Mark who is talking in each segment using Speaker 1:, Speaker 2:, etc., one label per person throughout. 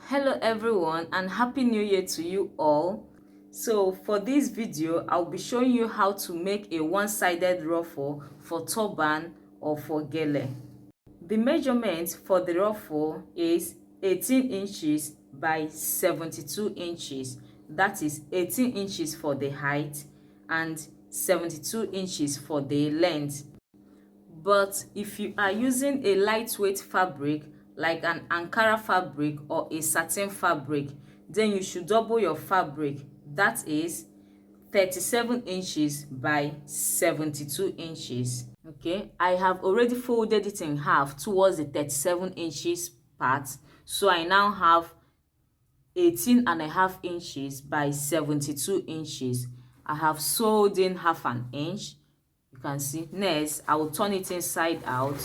Speaker 1: Hello everyone and happy new year to you all. So for this video I'll be showing you how to make a one-sided ruffle for turban or for gele. The measurement for the ruffle is 18 inches by 72 inches. That is 18 inches for the height and 72 inches for the length. But if you are using a lightweight fabric like an Ankara fabric or a satin fabric, then you should double your fabric. That is 37 inches by 72 inches. Okay, I have already folded it in half towards the 37 inches part. So I now have 18.5 inches by 72 inches. I have sewed in half an inch. You can see. Next, I will turn it inside out.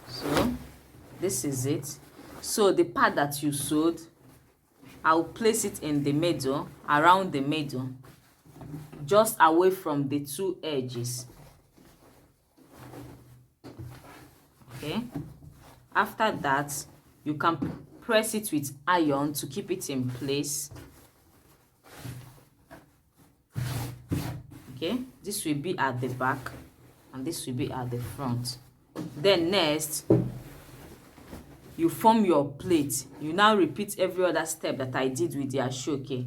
Speaker 1: So this is it. So the part that you sewed, I'll place it in the middle, around the middle, just away from the two edges. Okay, after that you can press it with iron to keep it in place. Okay, this will be at the back and this will be at the front. Then next, you form your plate. You now repeat every other step that I did with the ashoke.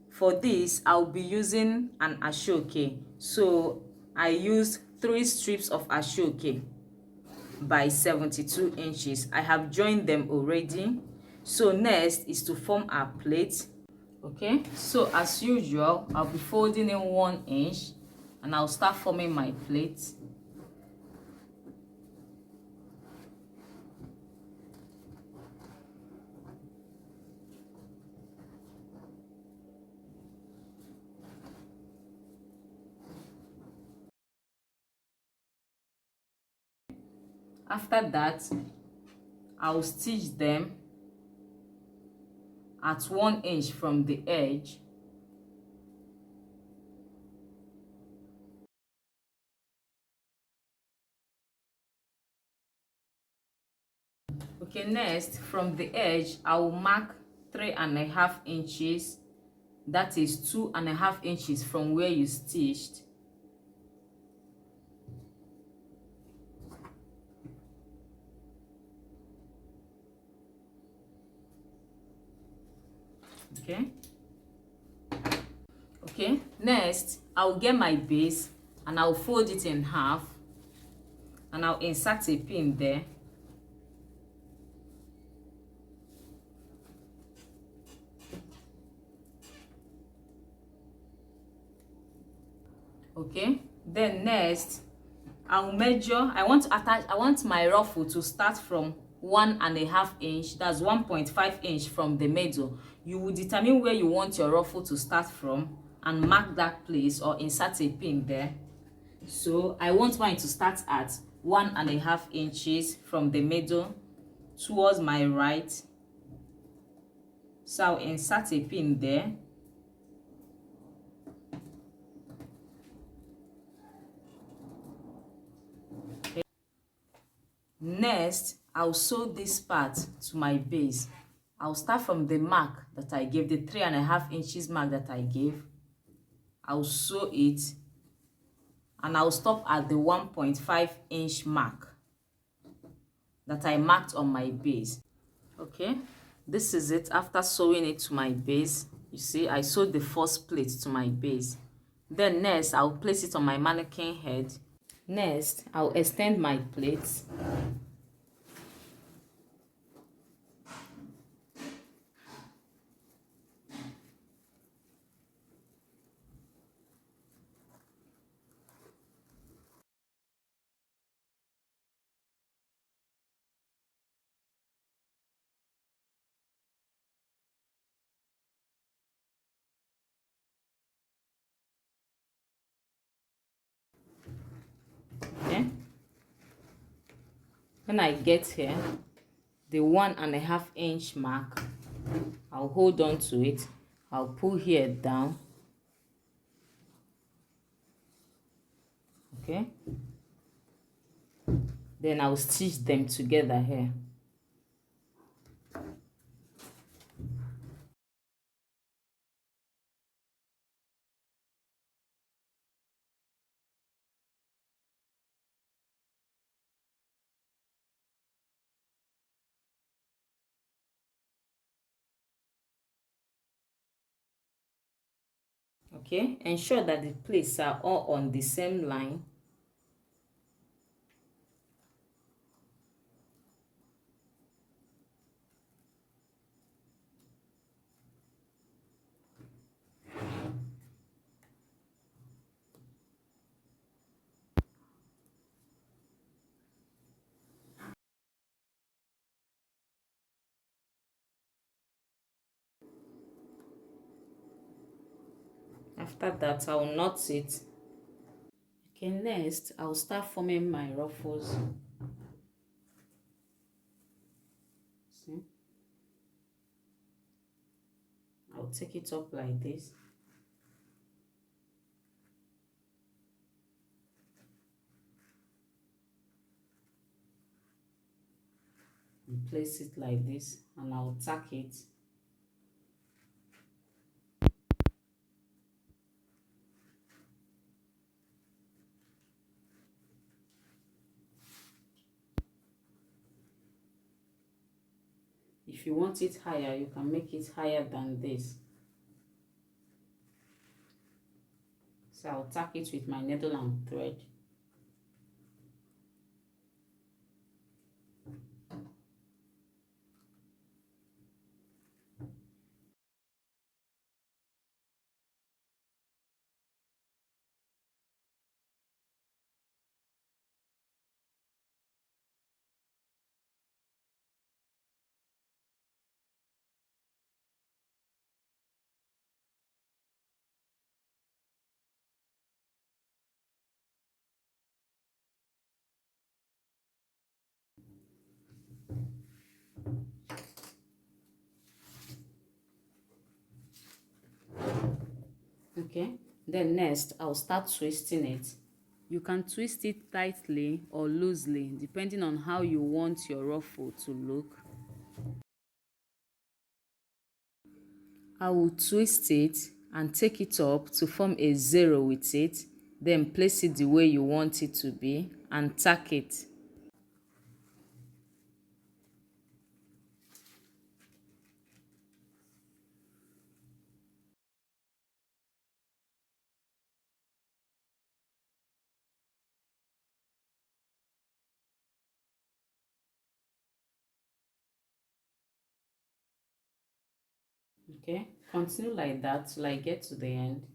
Speaker 1: For this I'll be using an ashoke, so I used 3 strips of ashoke by 72 inches. I have joined them already. So next is to form our plate. Okay, so as usual I'll be folding in 1 inch and I'll start forming my plate. After that I'll stitch them at 1 inch from the edge. Okay, next from the edge I will mark 3.5 inches. That is 2.5 inches from where you stitched. Okay, next I'll get my base and I'll fold it in half and I'll insert a pin there. Okay, then next I'll measure. I want my ruffle to start from 1.5 inch. That's 1.5 inch from the middle. You will determine where you want your ruffle to start from and mark that place or insert a pin there. So I want mine to start at 1.5 inches from the middle towards my right. So I'll insert a pin there. Next, I'll sew this part to my base. I'll start from the mark that I gave, the 3.5 inches mark that I gave. I'll sew it and I'll stop at the 1.5 inch mark that I marked on my base. Okay, this is it after sewing it to my base. You see, I sewed the first plate to my base. Then next, I'll place it on my mannequin head. Next, I'll extend my plates. Okay, when I get here, the 1.5 inch mark, I'll hold on to it. I'll pull here down. Okay, then I'll stitch them together here. Okay, ensure that the pleats are all on the same line. After that, I'll knot it. Okay, next I'll start forming my ruffles. See, I'll take it up like this. And place it like this, and I'll tack it. If you want it higher, you can make it higher than this. So I'll tack it with my needle and thread. Okay, then next I'll start twisting it. You can twist it tightly or loosely depending on how you want your ruffle to look. I will twist it and take it up to form a zero with it, then place it the way you want it to be and tack it. Okay, continue like that till I get to the end.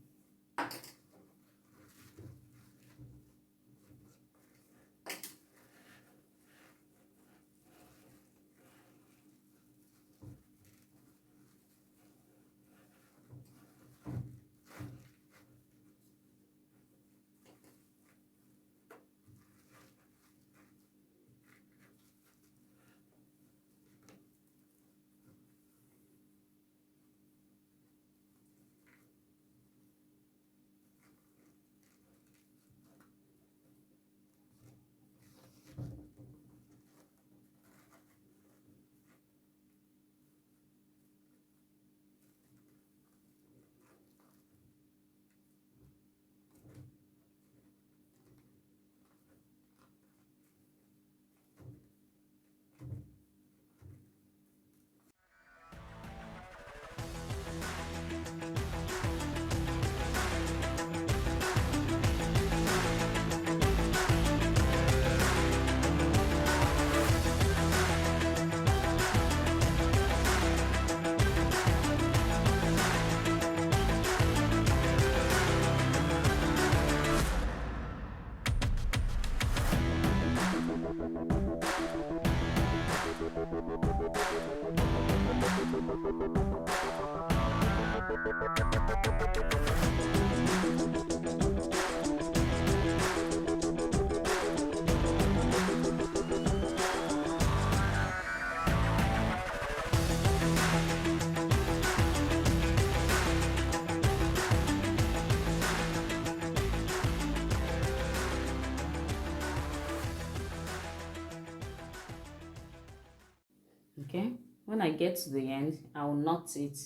Speaker 1: Okay, when I get to the end, I'll knot it.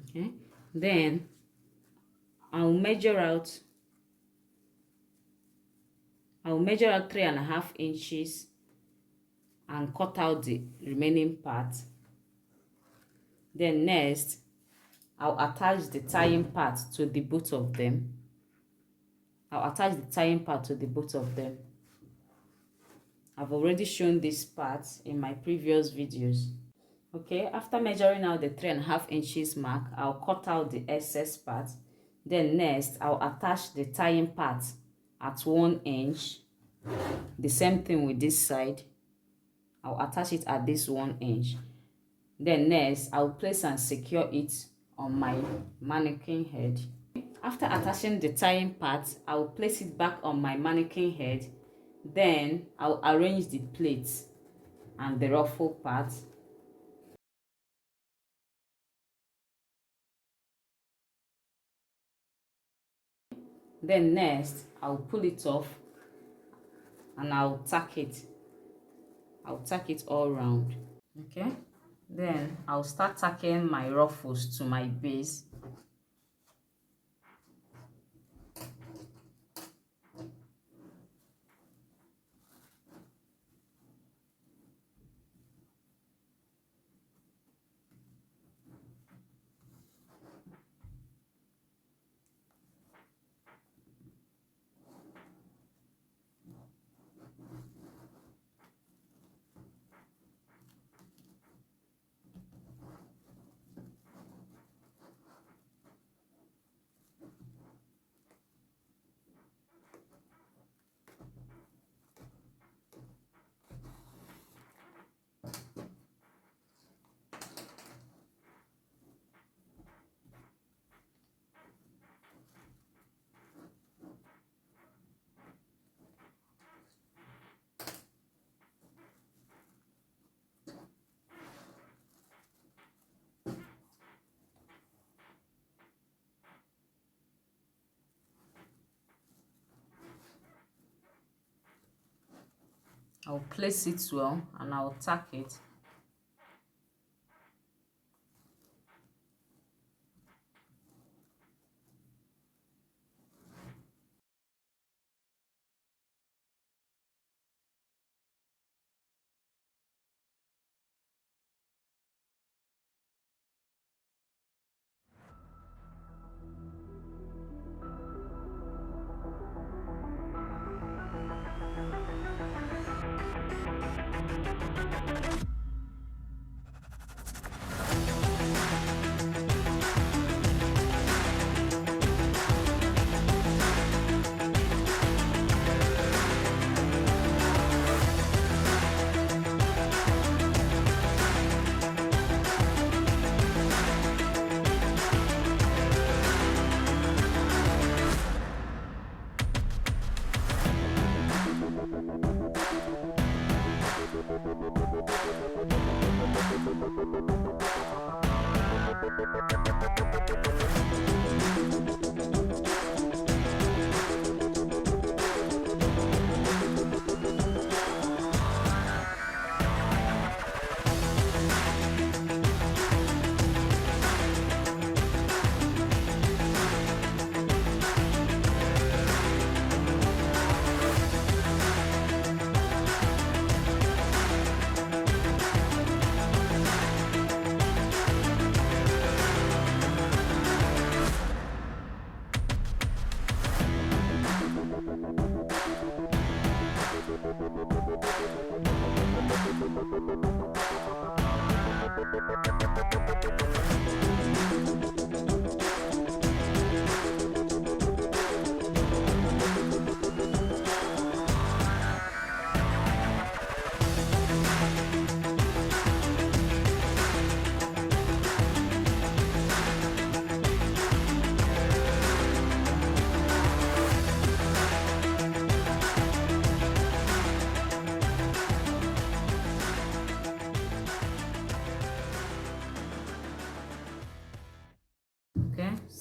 Speaker 1: Okay, then I'll measure out 3.5 inches and cut out the remaining part. Then next, I'll attach the tying part to the both of them. I've already shown this part in my previous videos. Okay, after measuring out the 3.5 inches mark, I'll cut out the excess part. Then next, I'll attach the tying part at 1 inch. The same thing with this side. I'll attach it at this 1 inch. Then next, I'll place and secure it on my mannequin head. After attaching the tying part, I'll place it back on my mannequin head. Then I'll arrange the plaits and the ruffle part. Then next, I'll pull it off and I'll tack it. I'll tack it all round. Okay, then I'll start tacking my ruffles to my base. I'll place it well and I'll tack it.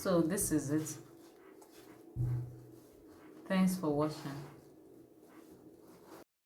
Speaker 1: So this is it. Thanks for watching.